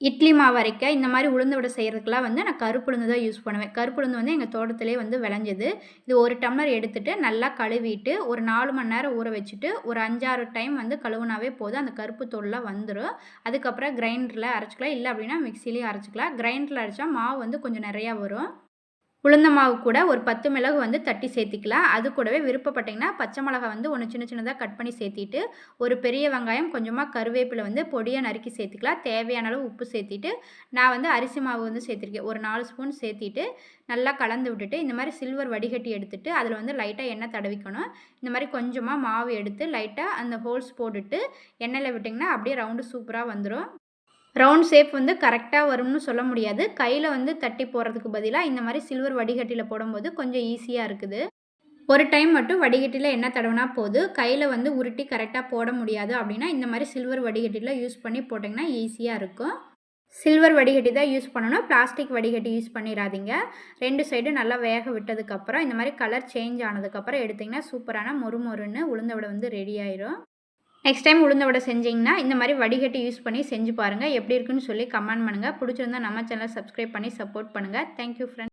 இட்லி மாவு அரைக்க இந்த மாதிரி உளுந்து வடை செய்கிறதுக்குலாம் வந்து நான் கருப்புளுந்து தான் யூஸ் பண்ணுவேன். கருப்புளுந்து வந்து எங்கள் தோட்டத்திலே வந்து விளைஞ்சது. இது 1 டம்ளர் எடுத்துட்டு நல்லா கழுவிட்டு ஒரு 4 மணி நேரம் ஊற வச்சுட்டு ஒரு 5, 6 டைம் வந்து கழுவுனாவே போதும். அந்த கருப்பு தோல்லாம் வந்துரும். அதுக்கப்புறம் கிரைண்டரில் அரைச்சிக்கலாம். இல்லை அப்படின்னா மிக்ஸிலேயும் அரைச்சிக்கலாம். கிரைண்டரில் அரைச்சா மாவு வந்து கொஞ்சம் நிறையா வரும். உளுந்த மாவு கூட ஒரு 10 மிளகு வந்து தட்டி சேர்த்திக்கலாம். அது கூடவே விருப்பப்பட்டீங்கன்னா பச்சை மிளகாய் வந்து ஒன்று சின்ன சின்னதாக கட் பண்ணி சேர்த்திட்டு, ஒரு பெரிய வெங்காயம் கொஞ்சமாக கருவேப்பிலை வந்து பொடியாக நறுக்கி சேர்த்துக்கலாம். தேவையான அளவு உப்பு சேர்த்திட்டு, நான் வந்து அரிசி மாவு வந்து சேர்த்திருக்கேன். ஒரு 4 ஸ்பூன் சேர்த்திட்டு நல்லா கலந்து விட்டுட்டு, இந்த மாதிரி சில்வர் வடிகட்டி எடுத்துட்டு அதில் வந்து லைட்டாக எண்ணெய் தடவிக்கணும். இந்த மாதிரி கொஞ்சமாக மாவு எடுத்து லைட்டாக அந்த ஹோல்ஸ் போட்டுட்டு எண்ணெயில் விட்டிங்கன்னா அப்படியே ரவுண்டு சூப்பராக வந்துடும். ரவுண்ட் ஷேப் வந்து கரெக்டாக வரும்னு சொல்ல முடியாது. கையில் வந்து தட்டி போடுறதுக்கு பதிலாக இந்த மாதிரி சில்வர் வடிகட்டியில் போடும்போது கொஞ்சம் ஈஸியாக இருக்குது. ஒரு டைம் மட்டும் வடிகட்டியில் எண்ணெய் தடவினா போதும். கையில் வந்து உருட்டி கரெக்டாக போட முடியாது அப்படின்னா இந்த மாதிரி சில்வர் வடிகட்டியில் யூஸ் பண்ணி போட்டிங்கன்னா ஈஸியாக இருக்கும். சில்வர் வடிகட்டி தான் யூஸ் பண்ணணும். பிளாஸ்டிக் வடிகட்டி யூஸ் பண்ணிடாதீங்க. 2 சைடும் நல்லா வேக விட்டதுக்கப்புறம் இந்த மாதிரி கலர் சேஞ்ச் ஆனதுக்கப்புறம் எடுத்திங்கன்னா சூப்பரான மொறுமொறுன்னு உளுந்த வடை வந்து ரெடி ஆயிரும். நெக்ஸ்ட் டைம் உளுந்த வடை செஞ்சிங்கன்னா இந்த மாதிரி வடிகட்டி யூஸ் பண்ணி செஞ்சு பாருங்கள். எப்படி இருக்குன்னு சொல்லி கமெண்ட் பண்ணுங்கள். பிடிச்சிருந்தா நம்ம சேனலை சப்ஸ்கிரைப் பண்ணி சப்போர்ட் பண்ணுங்கள். Thank you friends.